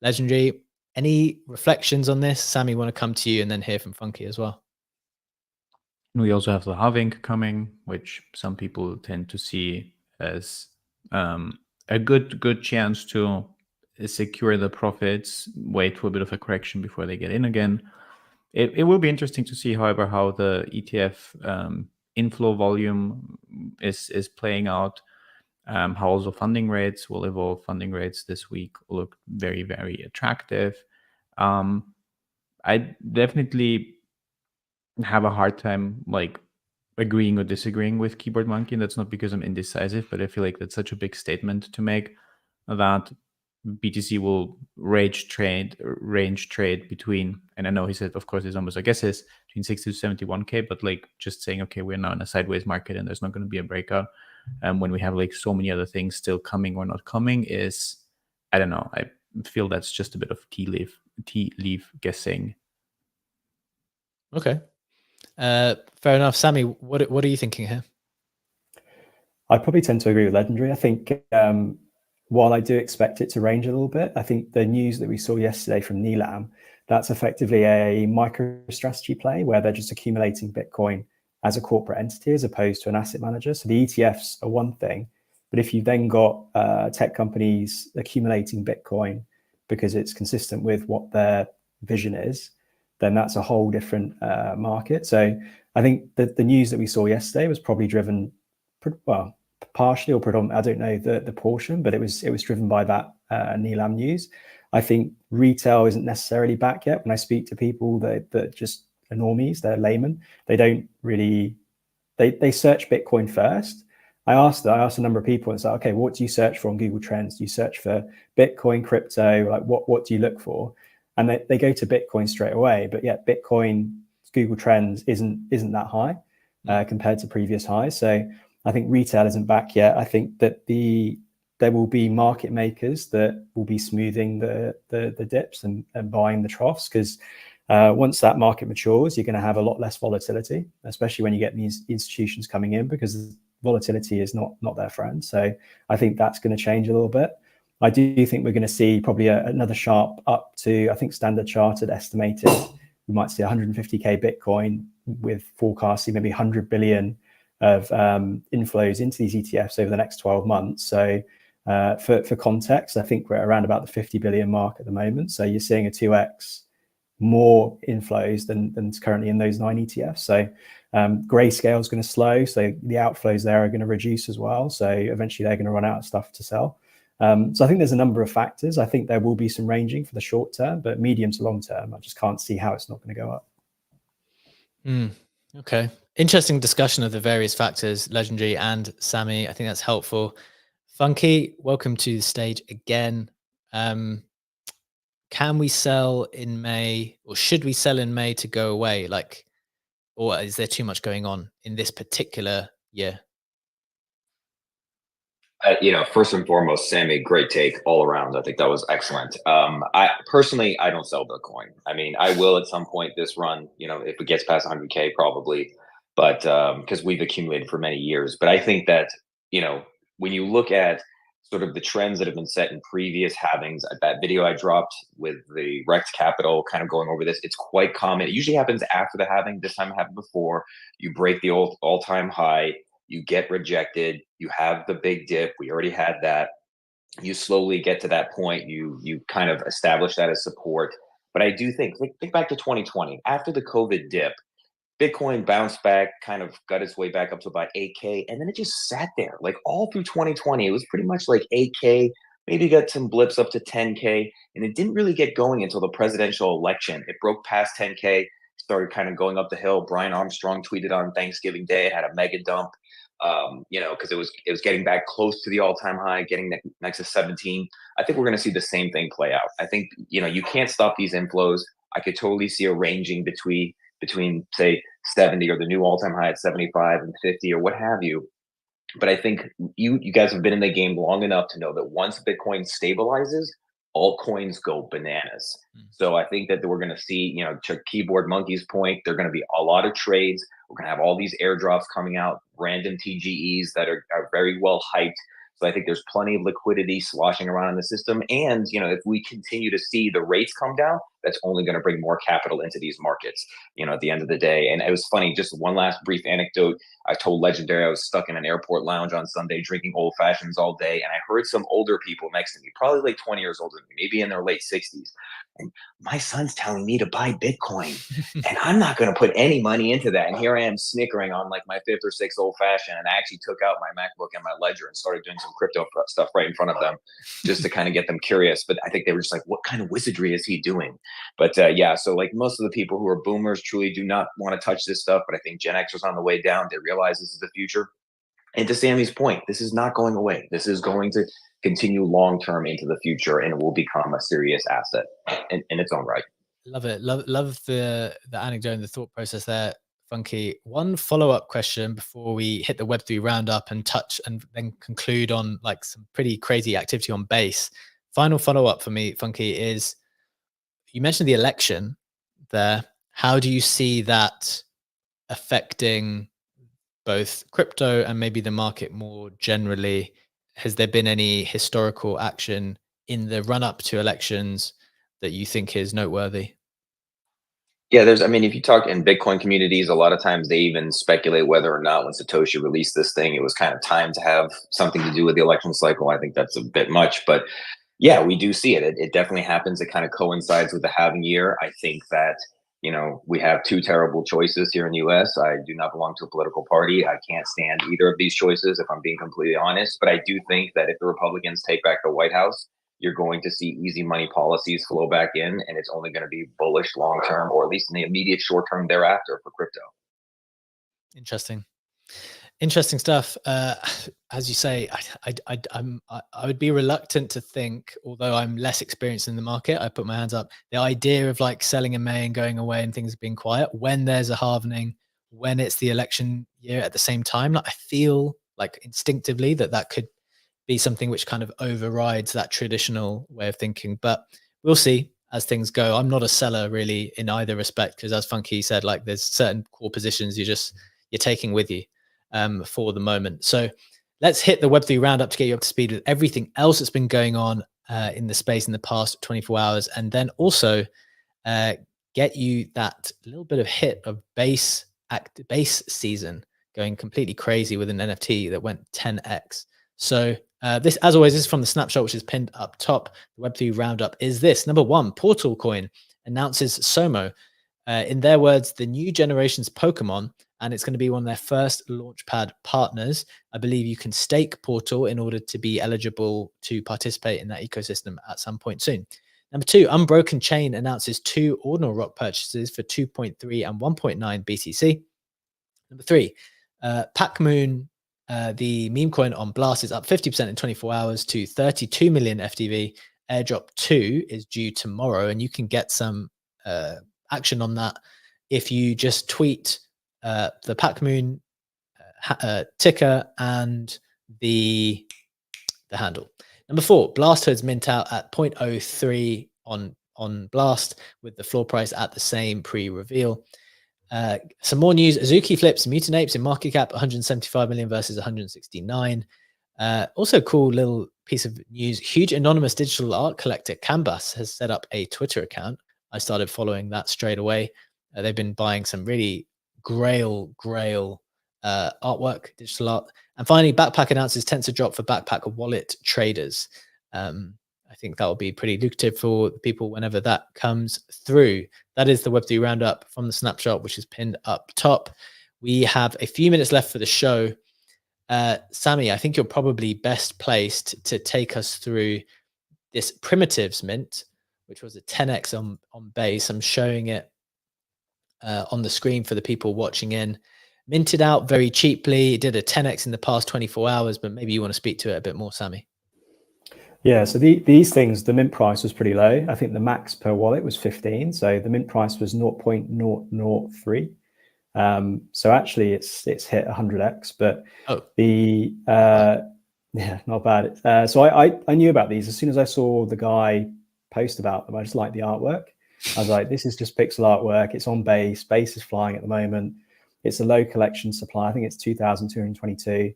Legendary, any reflections on this? Sammy, want to come to you and then hear from Funky as well. We also have the halving coming, which some people tend to see as a good chance to secure the profits, wait for a bit of a correction before they get in again. It will be interesting to see, however, how the ETF inflow volume is playing out, how also funding rates will evolve. Funding rates this week look very, very attractive. I definitely have a hard time like agreeing or disagreeing with Keyboard Monkey, and that's not because I'm indecisive, but I feel like that's such a big statement to make that BTC will range trade between, and I know he said, of course, his numbers, I guess, is between 60 to 71K, but like just saying, okay, we're now in a sideways market and there's not going to be a breakout. When we have like so many other things still coming or not coming is, I don't know. I feel that's just a bit of tea leaf guessing. Okay. Fair enough. Sammy, what are you thinking here? I probably tend to agree with Legendary. I think while I do expect it to range a little bit, I think the news that we saw yesterday from Nilam, that's effectively a MicroStrategy play where they're just accumulating Bitcoin as a corporate entity as opposed to an asset manager. So the ETFs are one thing, but if you then got tech companies accumulating Bitcoin because it's consistent with what their vision is, then that's a whole different market. So I think that the news that we saw yesterday was probably driven, well, partially or predominantly, I don't know the portion, but it was driven by that Nilam news. I think retail isn't necessarily back yet. When I speak to people that just are normies, they're laymen, they don't really, they search Bitcoin first. I asked a number of people and said, okay, what do you search for on Google Trends? Do you search for Bitcoin, crypto? Like what do you look for? And they go to Bitcoin straight away, but yet Bitcoin Google Trends isn't that high compared to previous highs. So I think retail isn't back yet. I think that there will be market makers that will be smoothing the dips and buying the troughs, because once that market matures, you're going to have a lot less volatility, especially when you get these institutions coming in, because volatility is not their friend. So I think that's going to change a little bit. I do think we're going to see probably another sharp up to, I think Standard Chartered estimated we might see 150K Bitcoin with forecasting maybe 100 billion of inflows into these ETFs over the next 12 months. So for context, I think we're around about the 50 billion mark at the moment. So you're seeing a 2x more inflows than's currently in those 9 ETFs. So grayscale is going to slow. So the outflows there are going to reduce as well. So eventually they're going to run out of stuff to sell. So I think there's a number of factors. I think there will be some ranging for the short term, but medium to long term, I just can't see how it's not going to go up. Okay. Interesting discussion of the various factors, Legendary and Sammy. I think that's helpful. Funky, welcome to the stage again. Can we sell in May, or should we sell in May to go away? Like, or is there too much going on in this particular year? First and foremost, Sammy, great take all around. I think that was excellent. I personally don't sell Bitcoin. I mean, I will at some point this run, if it gets past 100K, probably, but because we've accumulated for many years. But I think that, when you look at sort of the trends that have been set in previous halvings. That video I dropped with the Rex Capital kind of going over this, it's quite common. It usually happens after the halving. This time it happened before. You break the all-time high, you get rejected, you have the big dip. We already had that. You slowly get to that point. You kind of establish that as support. But I do think back to 2020, after the COVID dip, Bitcoin bounced back, kind of got its way back up to about 8K, and then it just sat there like all through 2020. It was pretty much like 8K, maybe got some blips up to 10K, and it didn't really get going until the presidential election. It broke past 10K, started kind of going up the hill. Brian Armstrong tweeted on Thanksgiving Day, had a mega dump, because it was getting back close to the all-time high, getting next to 17. I think we're going to see the same thing play out. I think you can't stop these inflows. I could totally see a ranging between say 70 or the new all-time high at 75 and 50 or what have you. But I think you guys have been in the game long enough to know that once Bitcoin stabilizes, altcoins go bananas. So I think that we're going to see, to Keyboard Monkey's point, there are going to be a lot of trades. We're going to have all these airdrops coming out, random TGEs that are very well hyped. So I think there's plenty of liquidity sloshing around in the system. And, if we continue to see the rates come down, that's only going to bring more capital into these markets, at the end of the day. And it was funny, just one last brief anecdote. I told Legendary I was stuck in an airport lounge on Sunday drinking old fashions all day. And I heard some older people next to me, probably like 20 years older than me, maybe in their late 60s. And my son's telling me to buy Bitcoin and I'm not going to put any money into that. And here I am snickering on like my fifth or sixth old fashioned. And I actually took out my MacBook and my ledger and started doing some crypto stuff right in front of them just to kind of get them curious. But I think they were just like, what kind of wizardry is he doing? But so like most of the people who are boomers truly do not want to touch this stuff. But I think Gen X was on the way down. They realize this is the future. And to Sammy's point, this is not going away. This is going to continue long-term into the future, and it will become a serious asset in its own right. Love it. Love the anecdote and the thought process there, Funky. One follow-up question before we hit the Web3 roundup and touch and then conclude on like some pretty crazy activity on Base. Final follow-up for me, Funky, is you mentioned the election there. How do you see that affecting both crypto and maybe the market more generally? Has there been any historical action in the run-up to elections that you think is noteworthy? Yeah, if you talk in Bitcoin communities, a lot of times they even speculate whether or not when Satoshi released this thing, it was kind of time to have something to do with the election cycle. I think that's a bit much, but yeah, we do see it. It definitely happens. It kind of coincides with the halving year. I think that, we have two terrible choices here in the US. I do not belong to a political party. I can't stand either of these choices, if I'm being completely honest. But I do think that if the Republicans take back the White House, you're going to see easy money policies flow back in, and it's only going to be bullish long term, or at least in the immediate short term thereafter for crypto. Interesting stuff. As you say, I would be reluctant to think, although I'm less experienced in the market, I put my hands up, the idea of like selling in May and going away and things being quiet when there's a halvening, when it's the election year at the same time. Like, I feel like instinctively that could be something which kind of overrides that traditional way of thinking, but we'll see as things go. I'm not a seller really in either respect, because as Funky said, like there's certain core positions you're taking with you for the moment. So let's hit the Web3 roundup to get you up to speed with everything else that's been going on in the space in the past 24 hours. And then also get you that little bit of hit of base season going completely crazy with an NFT that went 10x. So this, as always, this is from the snapshot, which is pinned up top. The Web3 roundup is this. Number one, Portal Coin announces SOMO. In their words, the new generation's Pokemon, and it's going to be one of their first launchpad partners. I believe you can stake Portal in order to be eligible to participate in that ecosystem at some point soon. Number two, Unbroken Chain announces 2 ordinal rock purchases for 2.3 and 1.9 BTC. Number three, PackMoon, the meme coin on Blast, is up 50% in 24 hours to 32 million FDV. Airdrop 2 is due tomorrow, and you can get some action on that if you just tweet the PackMoon ticker and the handle. Number four, Blast Hoods mint out at 0.03 on Blast, with the floor price at the same pre-reveal. Some more news. Azuki flips Mutant Apes in market cap 175 million versus 169. Also cool little piece of news. Huge anonymous digital art collector Canvas has set up a Twitter account. I started following that straight away. They've been buying some really grail artwork, digital art. And finally, Backpack announces tensor drop for Backpack wallet traders. I think that will be pretty lucrative for people whenever that comes through. That is the Web3 Roundup from the snapshot, which is pinned up top. We have a few minutes left for the show. Sammy, I think you're probably best placed to take us through this primitives mint, which was a 10x on base. I'm showing it on the screen for the people watching in. Minted out very cheaply. It did a 10x in the past 24 hours, but maybe you want to speak to it a bit more, Sammy. Yeah, so these things, the mint price was pretty low. I think the max per wallet was 15. So the mint price was 0.003. So actually it's hit 100x, but yeah, not bad. So I knew about these as soon as I saw the guy post about them. I just liked the artwork. I was like, this is just pixel artwork. It's on base. Base is flying at the moment. It's a low collection supply. I think it's 2,222.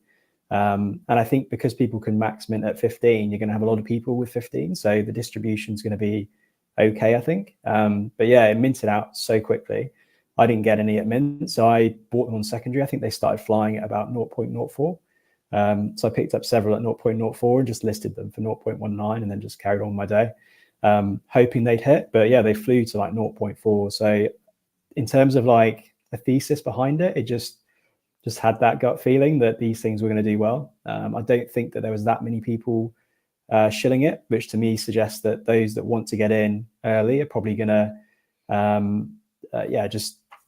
And I think because people can max mint at 15, you're going to have a lot of people with 15. So the distribution is going to be okay, I think. But yeah, it minted out so quickly. I didn't get any at mint, so I bought them on secondary. I think they started flying at about 0.04. So I picked up several at 0.04 and just listed them for 0.19 and then just carried on my day, hoping they'd hit. But yeah, they flew to like 0.4. So in terms of like a thesis behind it, it just had that gut feeling that these things were going to do well. I don't think that there was that many people shilling it, which to me suggests that those that want to get in early are probably going to,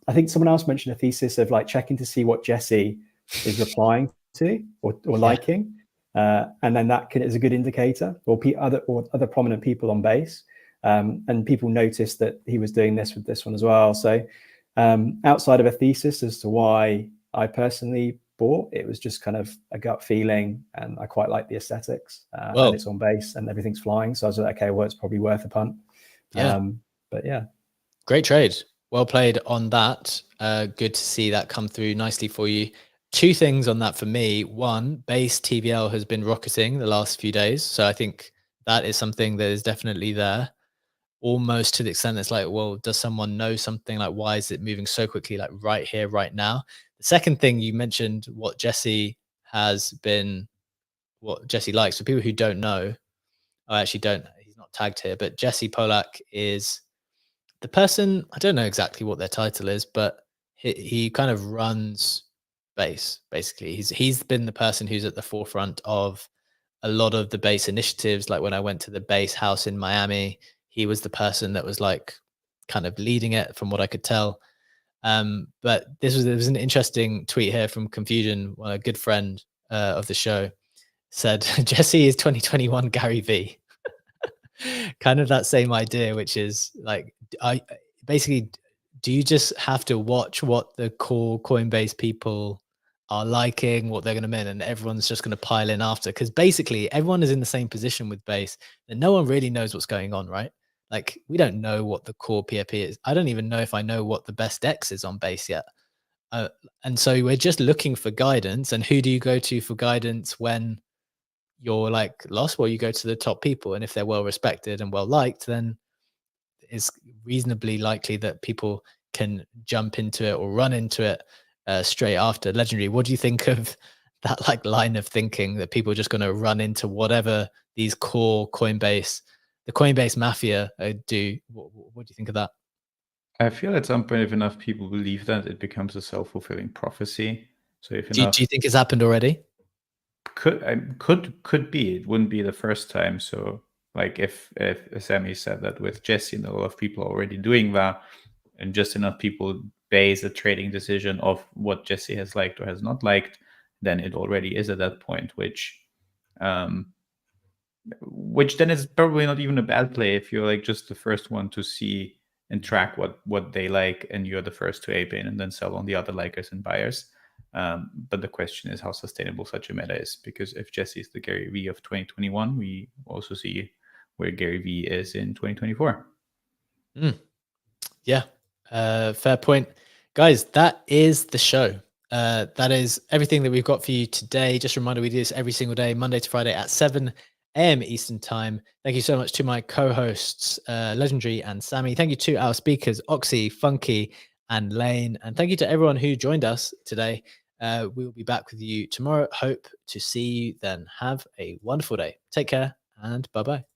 I think someone else mentioned a thesis of like checking to see what Jesse is replying to or liking. And then that is a good indicator, or other prominent people on base. And people noticed that he was doing this with this one as well. So outside of a thesis as to why I personally bought, it was just kind of a gut feeling, and I quite like the aesthetics. And it's on base and everything's flying. So I was like, okay, well, it's probably worth a punt. Yeah. But yeah. Great trade. Well played on that. Good to see that come through nicely for you. Two things on that for me. One, base TVL has been rocketing the last few days. So I think that is something that is definitely there. Almost to the extent that's like, well, does someone know something? Like, why is it moving so quickly, like right here, right now? The second thing you mentioned, what Jesse likes. For people who don't know, I actually don't, he's not tagged here, but Jesse Polak is the person, I don't know exactly what their title is, but he kind of runs base, basically. He's been the person who's at the forefront of a lot of the base initiatives. Like when I went to the base house in Miami, he was the person that was like kind of leading it from what I could tell. But there was an interesting tweet here from Confusion, a good friend of the show, said Jesse is 2021 Gary V. Kind of that same idea, which is like, do you just have to watch what the core Coinbase people are liking, what they're going to mint, and everyone's just going to pile in after? Because basically everyone is in the same position with base, and no one really knows what's going on, right? Like, we don't know what the core PFP is. I don't even know if I know what the best X is on base yet. And so we're just looking for guidance. And who do you go to for guidance when you're like lost? Well, you go to the top people. And if they're well respected and well liked, then it's reasonably likely that people can jump into it or run into it straight after Legendary. What do you think of that like line of thinking, that people are just going to run into whatever these core Coinbase, the Coinbase mafia do? What do you think of that? I feel at some point, if enough people believe that, it becomes a self-fulfilling prophecy. So if do you think it's happened already? Could be. It wouldn't be the first time. So like if Sammy said that with Jesse, and a lot of people are already doing that, and just enough people base a trading decision of what Jesse has liked or has not liked, then it already is at that point, which then is probably not even a bad play if you're like just the first one to see and track what they like, and you're the first to ape in and then sell on the other likers and buyers. But the question is how sustainable such a meta is, because if Jesse is the Gary V of 2021, we also see where Gary V is in 2024. Yeah, fair point. Guys, that is the show. That is everything that we've got for you today. Just a reminder, we do this every single day, Monday to Friday at 7 a.m. Eastern time. Thank you so much to my co-hosts, Legendary and Sammy. Thank you to our speakers, Oxy, Funky, and Lane. And thank you to everyone who joined us today. We will be back with you tomorrow. Hope to see you then. Have a wonderful day. Take care and bye-bye.